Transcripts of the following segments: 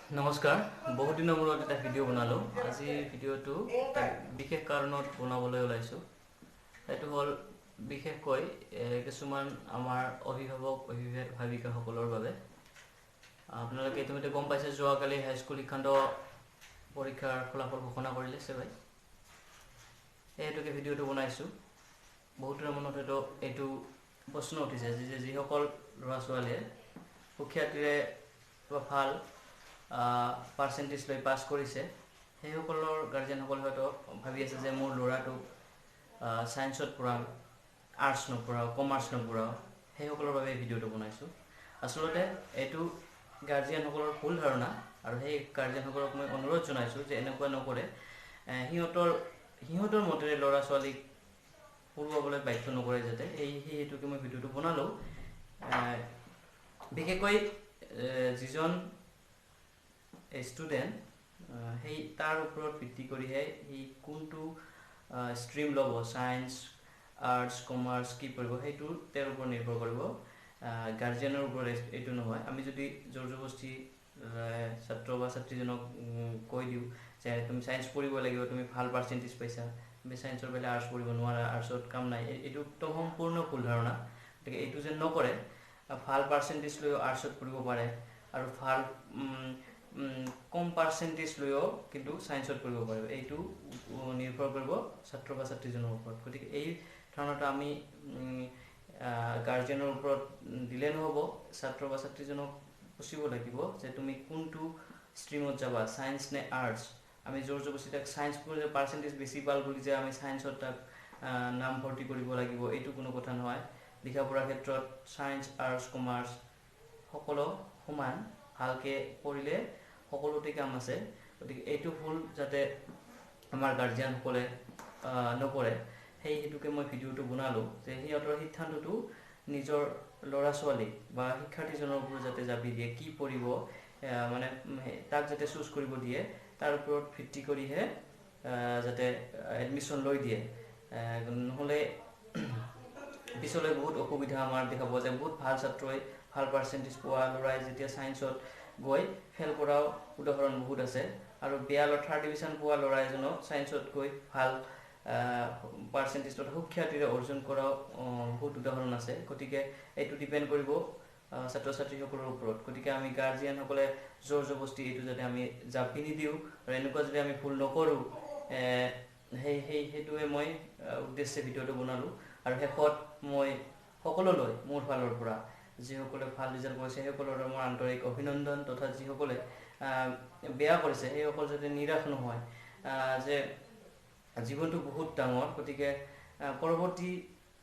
নমস্কাৰ বহুত দিনৰ মূৰত এটা ভিডিঅ' বনালোঁ আজি ভিডিঅ'টো বিশেষ কাৰণত বনাবলৈ ওলাইছোঁ সেইটো হ'ল বিশেষকৈ কিছুমান আমাৰ অভিভাৱক অভিভাৱিকাসকলৰ বাবে আপোনালোকে ইতিমধ্যে গম পাইছে যোৱাকালি হাইস্কুল শিক্ষান্ত পৰীক্ষাৰ ফলাফল ঘোষণা কৰিলে চেবাই এই হেতুকে ভিডিঅ'টো বনাইছোঁ বহুতৰ মনত হয়তো এইটো প্ৰশ্ন উঠিছে যে যিসকল ল'ৰা ছোৱালীয়ে সুখ্যাতিৰে বা ভাল পাৰ্চেণ্টেজ লৈ পাছ কৰিছে সেইসকলৰ গাৰ্জেনসকলে হয়তো ভাবি আছে যে মোৰ ল'ৰাটোক ছায়েন্সত পঢ়াম আৰ্টছ নপঢ়াওঁ কমাৰ্চ নপঢ়াওঁ সেইসকলৰ বাবে ভিডিঅ'টো বনাইছোঁ আচলতে এইটো গাৰ্জেনসকলৰ ভুল ধাৰণা আৰু সেই গাৰ্জেনসকলক মই অনুৰোধ জনাইছোঁ যে এনেকুৱা নকৰে সিহঁতৰ মতেৰে ল'ৰা ছোৱালীক পঢ়ুৱাবলৈ বাধ্য নকৰে যাতে সেই হেতুকে মই ভিডিঅ'টো বনালোঁ বিশেষকৈ যিজন ষ্টুডেণ্ট সেই তাৰ ওপৰত ভিত্তি কৰিহে সি কোনটো ষ্ট্ৰীম ল'ব ছায়েন্স আৰ্টছ কমাৰ্চ কি পঢ়িব সেইটো তেওঁৰ ওপৰত নিৰ্ভৰ কৰিব গাৰ্জেনৰ ওপৰত এইটো নহয় আমি যদি জোৰ জবৰদস্তি ছাত্ৰ বা ছাত্ৰীজনক কৈ দিওঁ যে তুমি ছায়েন্স পঢ়িব লাগিব তুমি ভাল পাৰ্চেণ্টেজ পাইছা তুমি ছায়েন্সৰ বেলেগ আৰ্টছ পঢ়িব নোৱাৰা আৰ্টছত কাম নাই এইটো একদম সম্পূৰ্ণ ভুল ধাৰণা গতিকে এইটো যেন নকৰে ভাল পাৰ্চেণ্টেজ লৈও আৰ্টছত পঢ়িব পাৰে আৰু ভাল কম পাৰ্চেণ্টেজ লৈও কিন্তু ছায়েন্সত পঢ়িব পাৰিব এইটো নিৰ্ভৰ কৰিব ছাত্ৰ বা ছাত্ৰীজনৰ ওপৰত গতিকে এই ধাৰণাটো আমি গাৰ্জেনৰ ওপৰত দিলে নহ'ব ছাত্ৰ বা ছাত্ৰীজনক পুচিব লাগিব যে তুমি কোনটো ষ্ট্ৰীমত যাবা ছায়েন্স নে আৰ্টছ আমি জোৰ জবৰদস্তি তাক ছায়েন্স পঢ়িলে পাৰ্চেণ্টেজ বেছি পাল বুলি যে আমি ছায়েন্সত তাক নাম ভৰ্তি কৰিব লাগিব এইটো কোনো কথা নহয় লিখা পঢ়াৰ ক্ষেত্ৰত ছায়েন্স আৰ্টছ কমাৰ্চ সকলো সমান ভালকৈ পঢ়িলে সকলোতে কাম আছে গতিকে এইটো ভুল যাতে আমাৰ গাৰ্জিয়ানসকলে নকৰে সেই হেতুকে মই ভিডিঅ'টো বনালোঁ যে সিহঁতৰ সিদ্ধান্তটো নিজৰ ল'ৰা ছোৱালীক বা শিক্ষাৰ্থীজনৰ ওপৰত যাতে জাপি দিয়ে কি পঢ়িব মানে তাক যাতে চুজ কৰিব দিয়ে তাৰ ওপৰত ভিত্তি কৰিহে যাতে এডমিশ্যন লৈ দিয়ে নহ'লে পিছলৈ বহুত অসুবিধা আমাৰ দেখা পোৱা যায় বহুত ভাল ছাত্ৰই ভাল পাৰ্চেণ্টেজ পোৱা ল'ৰাই যেতিয়া ছায়েন্সত গৈ ফেইল কৰাও উদাহৰণ বহুত আছে আৰু বেয়া থাৰ্ড ডিভিজন পোৱা ল'ৰা এজনক ছায়েন্সত গৈ ভাল পাৰ্চেণ্টেজ তথা সুখ্যাতিৰে অৰ্জন কৰাও বহুত উদাহৰণ আছে গতিকে এইটো ডিপেণ্ড কৰিব ছাত্ৰ ছাত্ৰীসকলৰ ওপৰত গতিকে আমি গাৰ্জিয়ানসকলে জোৰ জবৰদস্তি এইটো যাতে আমি জাপি নিদিওঁ আৰু এনেকুৱা যদি আমি ভুল নকৰোঁ সেইটোৱে মই উদ্দেশ্যে ভিডিঅ'টো বনালোঁ আৰু শেষত মই সকলোলৈ মোৰ ফালৰ পৰা যিসকলে ভাল ৰিজাল্ট কৰিছে সেইসকলৰ মোৰ আন্তৰিক অভিনন্দন তথা যিসকলে বেয়া কৰিছে সেইসকল যাতে নিৰাশ নহয় যে জীৱনটো বহুত ডাঙৰ গতিকে পৰৱৰ্তী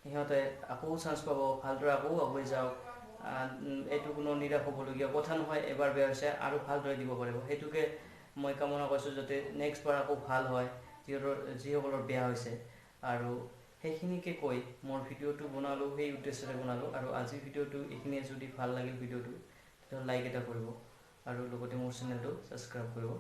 সিহঁতে আকৌ চান্স পাব ভালদৰে আকৌ আগুৱাই যাওক এইটো কোনো নিৰাশ হ'বলগীয়া কথা নহয় এবাৰ বেয়া হৈছে আৰু ভালদৰে দিব পাৰিব সেইটোকে মই কামনা কৰিছোঁ যাতে নেক্সট বাৰ আকৌ ভাল হয় যিসকলৰ বেয়া হৈছে আৰু সেইখিনিকে কৈ মোৰ ভিডিঅ'টো বনালোঁ সেই উদ্দেশ্যৰে বনালোঁ আৰু আজিৰ ভিডিঅ'টো এইখিনিয়ে যদি ভাল লাগিল ভিডিঅ'টো তেতিয়াহ'লে লাইক এটা কৰিব আৰু লগতে মোৰ চেনেলটো ছাবস্ক্ৰাইব কৰিব